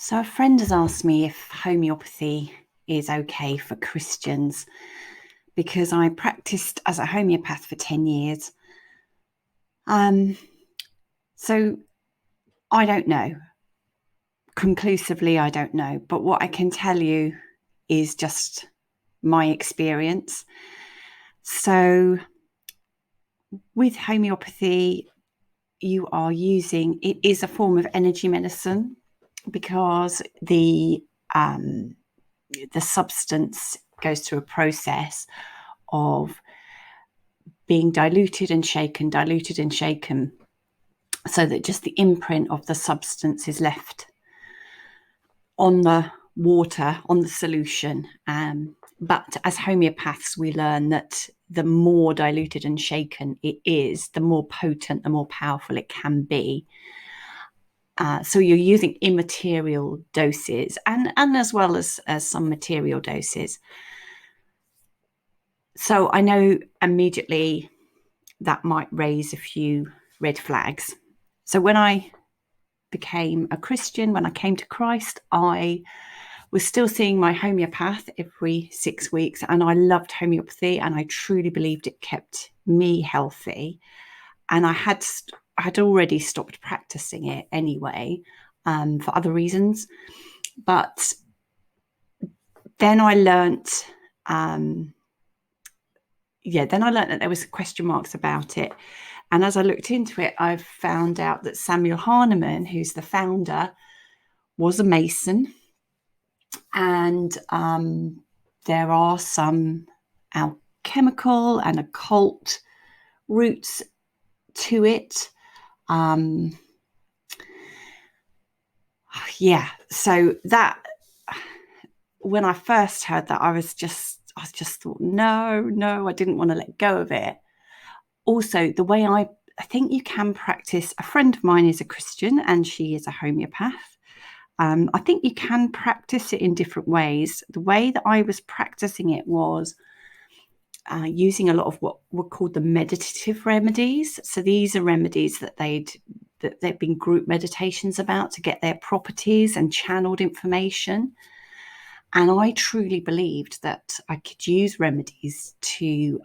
So a friend has asked me if homeopathy is okay for Christians because I practiced as a homeopath for 10 years. Um, so I don't know. Conclusively, I don't know. But what I can tell you is just my experience. So with homeopathy, it is a form of energy medicine because the substance goes through a process of being diluted and shaken, so that just the imprint of the substance is left on the water, on the solution. But as homeopaths, we learn that the more diluted and shaken it is, the more potent, the more powerful it can be. So you're using immaterial doses and as well as some material doses. So I know immediately that might raise a few red flags. So when I became a Christian, when I came to Christ, I was still seeing my homeopath every 6 weeks, and I loved homeopathy and I truly believed it kept me healthy. And I had already stopped practicing it anyway, for other reasons. But then I learnt, that there was question marks about it. And as I looked into it, I found out that Samuel Hahnemann, who's the founder, was a Mason. And there are some alchemical and occult roots to it. So that, when I first heard that, I just thought, no, I didn't want to let go of it. Also, the way I think you can practice, a friend of mine is a Christian and she is a homeopath. I think you can practice it in different ways. The way that I was practicing it was using a lot of what were called the meditative remedies. So these are remedies that there'd been group meditations about to get their properties and channeled information. And I truly believed that I could use remedies to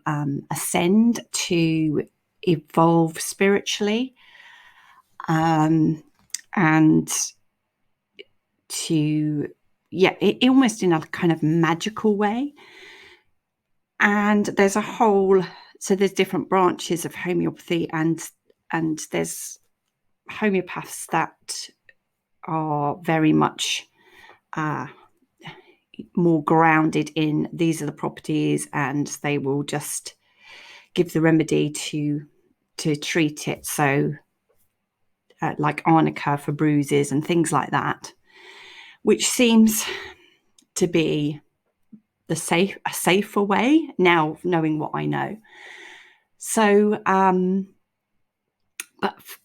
ascend, to evolve spiritually, and to, almost in a kind of magical way. And there's there's different branches of homeopathy, and there's homeopaths that are very much more grounded in these are the properties, and they will just give the remedy to treat it. So like arnica for bruises and things like that, which seems to be a safer way now, knowing what I know. So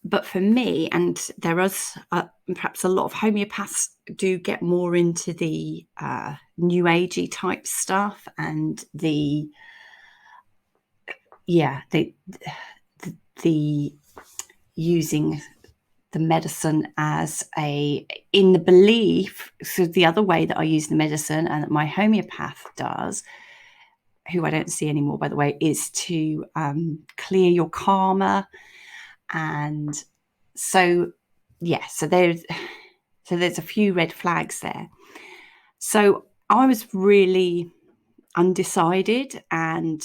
but for me, and there is perhaps a lot of homeopaths do get more into the new agey type stuff, and the using the medicine in the belief. So the other way that I use the medicine, and that my homeopath does, who I don't see anymore, by the way, is to clear your karma. And so there's a few red flags there. So I was really undecided and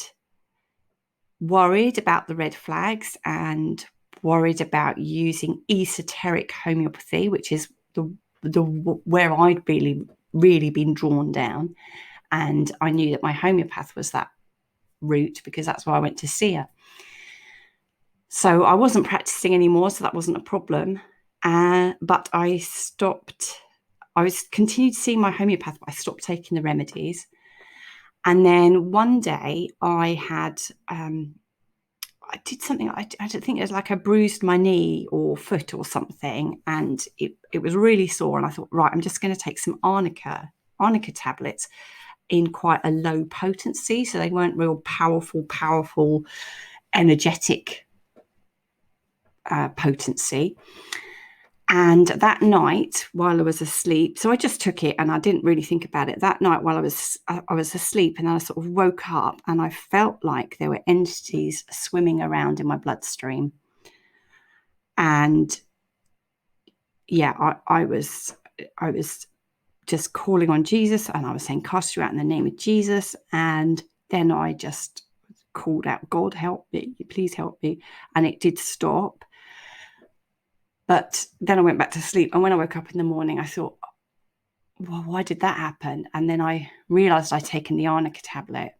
worried about the red flags, and worried about using esoteric homeopathy, which is the where I'd really been drawn down. And I knew that my homeopath was that route because that's why I went to see her. So I wasn't practicing anymore, so that wasn't a problem. But I continued seeing my homeopath, but I stopped taking the remedies. And then one day I did something, I don't think it was like I bruised my knee or foot or something, and it was really sore. And I thought, right, I'm just going to take some arnica tablets in quite a low potency. So they weren't real powerful, energetic potency. And that night, while I was asleep, so I just took it and I didn't really think about it. That night, while I was asleep, and then I sort of woke up and I felt like there were entities swimming around in my bloodstream. And yeah, I was just calling on Jesus, and I was saying, "Cast you out in the name of Jesus." And then I just called out, "God, help me! Please help me!" And it did stop. But then I went back to sleep, and when I woke up in the morning, I thought, well, why did that happen? And then I realized I'd taken the arnica tablet.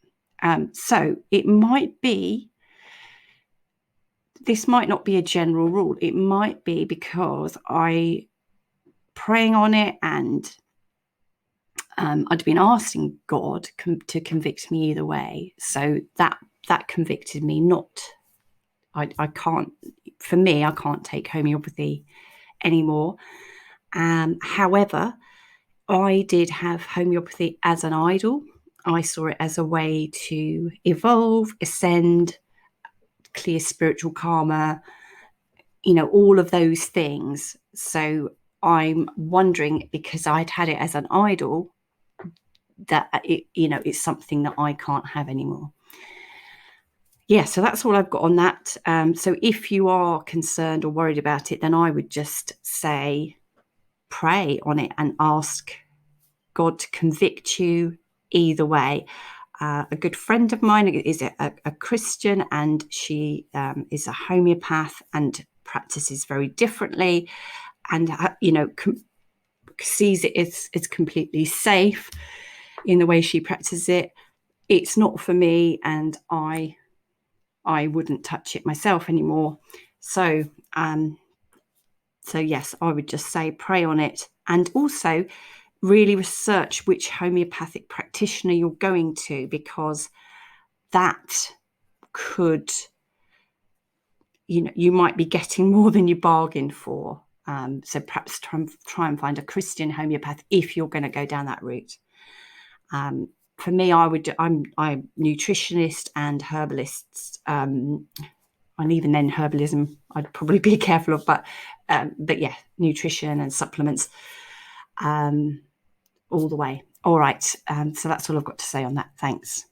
So it might be, this might not be a general rule. It might be because I praying on it, and I'd been asking God to convict me either way. So that convicted me not. I can't. For me, I can't take homeopathy anymore. However, I did have homeopathy as an idol. I saw it as a way to evolve, ascend, clear spiritual karma, all of those things. So I'm wondering, because I'd had it as an idol, that it's something that I can't have anymore. Yeah, so that's all I've got on that. So if you are concerned or worried about it, then I would just say pray on it and ask God to convict you either way. A good friend of mine is a Christian, and she is a homeopath and practices very differently, and sees it as completely safe in the way she practices it. It's not for me, and I wouldn't touch it myself anymore. So yes, I would just say pray on it, and also really research which homeopathic practitioner you're going to, because that could, you might be getting more than you bargained for. So perhaps try and find a Christian homeopath if you're going to go down that route. For me, I'm nutritionist and herbalists, and even then herbalism I'd probably be careful of, but yeah, nutrition and supplements, all the way. All right, so that's all I've got to say on that. Thanks.